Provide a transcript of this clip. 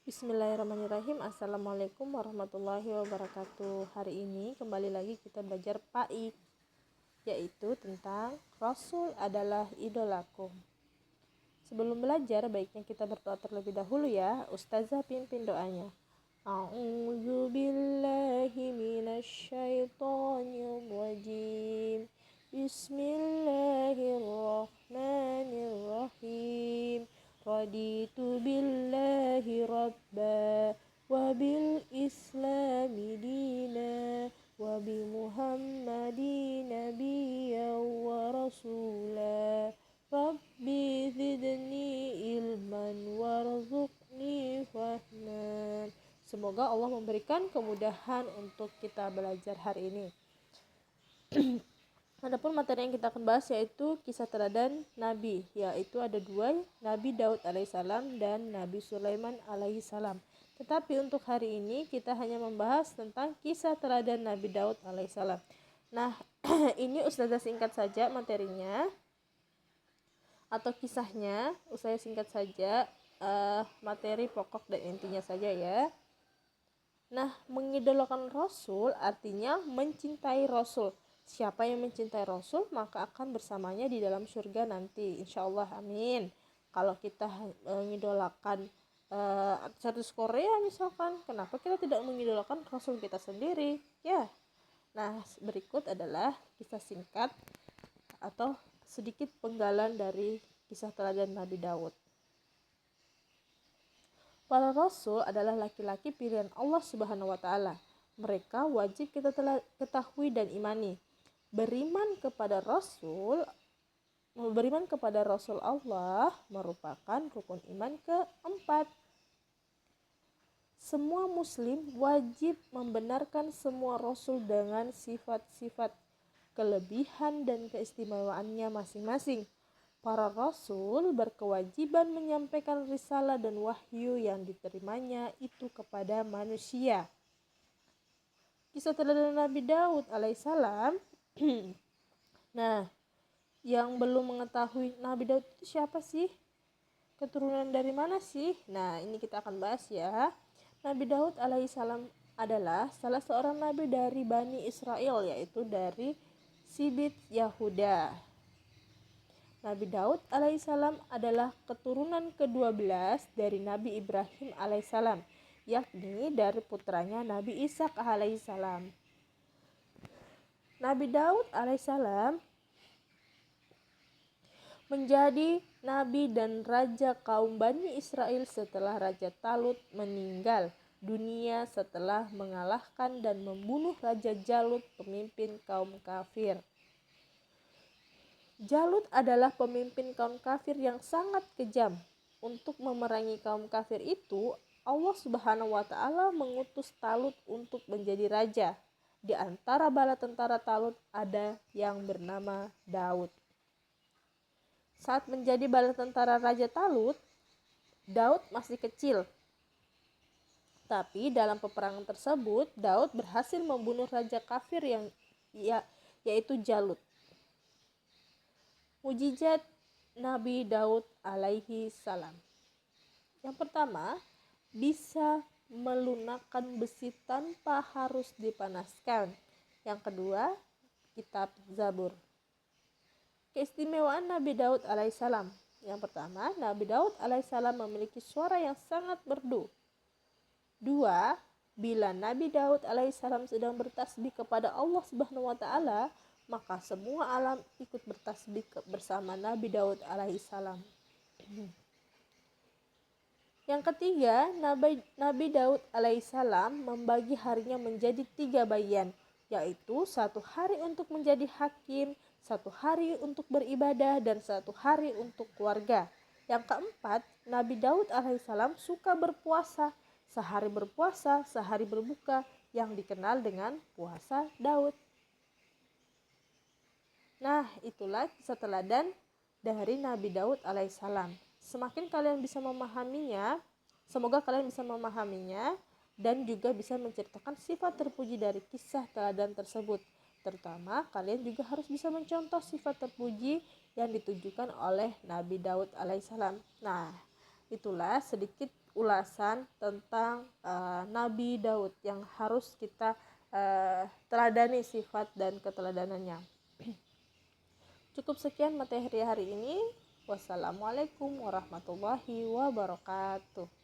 Bismillahirrahmanirrahim. Assalamualaikum warahmatullahi wabarakatuh. Hari ini kembali lagi kita belajar PAIK, yaitu tentang Rasul adalah idolaku. Sebelum belajar, baiknya kita berdoa terlebih dahulu ya. Ustazah pimpin doanya. A'udzu billahi minasyaitonir rajim. Bismillahirrahmanirrahim. Raditu billahi rabba wa bil islami dina wa bi muhammadin nabiyya wa rasula. Rabbi zidni ilman warzuqni fahman. Semoga Allah memberikan kemudahan untuk kita belajar hari ini. Adapun materi yang kita akan bahas yaitu kisah teladan Nabi, yaitu ada dua, Nabi Daud alaihissalam dan Nabi Sulaiman alaihissalam. Tetapi untuk hari ini kita hanya membahas tentang kisah teladan Nabi Daud alaihissalam. Nah, ini ustazah singkat saja materinya atau kisahnya, saya singkat saja materi pokok dan intinya saja ya. Nah, mengidolakan Rasul artinya mencintai Rasul. Siapa yang mencintai Rasul maka akan bersamanya di dalam surga nanti, insya Allah, amin. Kalau kita mengidolakan artis Korea misalkan, kenapa kita tidak mengidolakan Rasul kita sendiri ya? Nah, berikut adalah kisah singkat atau sedikit penggalan dari kisah teladan Nabi Daud. Para Rasul adalah laki-laki pilihan Allah Subhanahu wa Ta'ala. Mereka wajib kita ketahui dan imani. Beriman kepada Rasul Allah merupakan rukun iman keempat. Semua muslim wajib membenarkan semua Rasul dengan sifat-sifat kelebihan dan keistimewaannya masing-masing. Para Rasul berkewajiban menyampaikan risalah dan wahyu yang diterimanya itu kepada manusia. Kisah teladan Nabi Daud alaihissalam. Nah, yang belum mengetahui Nabi Daud itu siapa sih? Keturunan dari mana sih? Nah, ini kita akan bahas ya. Nabi Daud alaihissalam adalah salah seorang nabi dari Bani Israel, yaitu dari Sibit Yahuda. Nabi Daud alaihissalam adalah keturunan ke-12 dari Nabi Ibrahim alaihissalam, yakni dari putranya Nabi Ishak alaihissalam. Nabi Daud alaihissalam menjadi nabi dan raja kaum Bani Israel setelah Raja Talut meninggal dunia setelah mengalahkan dan membunuh Raja Jalut, pemimpin kaum kafir. Jalut adalah pemimpin kaum kafir yang sangat kejam. Untuk memerangi kaum kafir itu, Allah Subhanahu wa Ta'ala mengutus Talut untuk menjadi raja. Di antara bala tentara Talut ada yang bernama Daud. Saat menjadi bala tentara Raja Talut, Daud masih kecil. Tapi dalam peperangan tersebut, Daud berhasil membunuh raja kafir yaitu Jalut. Mujizat Nabi Daud alaihi salam. Yang pertama, bisa melunakkan besi tanpa harus dipanaskan. Yang kedua, kitab Zabur. Keistimewaan Nabi Daud alaihissalam. Yang pertama, Nabi Daud alaihissalam memiliki suara yang sangat merdu. 2. Bila Nabi Daud alaihissalam sedang bertasbih kepada Allah Subhanahu wa Ta'ala, maka semua alam ikut bertasbih bersama Nabi Daud alaihissalam. Yang ketiga, Nabi Daud alaihissalam membagi harinya menjadi 3 bagian, yaitu 1 hari untuk menjadi hakim, 1 hari untuk beribadah, dan 1 hari untuk keluarga. Yang keempat, Nabi Daud alaihissalam suka berpuasa, sehari berpuasa, sehari berbuka, yang dikenal dengan puasa Daud. Nah, itulah kisah teladan dari Nabi Daud alaihissalam. Semakin kalian bisa memahaminya, semoga kalian bisa memahaminya dan juga bisa menceritakan sifat terpuji dari kisah teladan tersebut. Terutama kalian juga harus bisa mencontoh sifat terpuji yang ditujukan oleh Nabi Daud alaihissalam. Nah, itulah sedikit ulasan tentang Nabi Daud yang harus kita teladani sifat dan keteladanannya. Cukup sekian materi hari ini. Wassalamualaikum warahmatullahi wabarakatuh.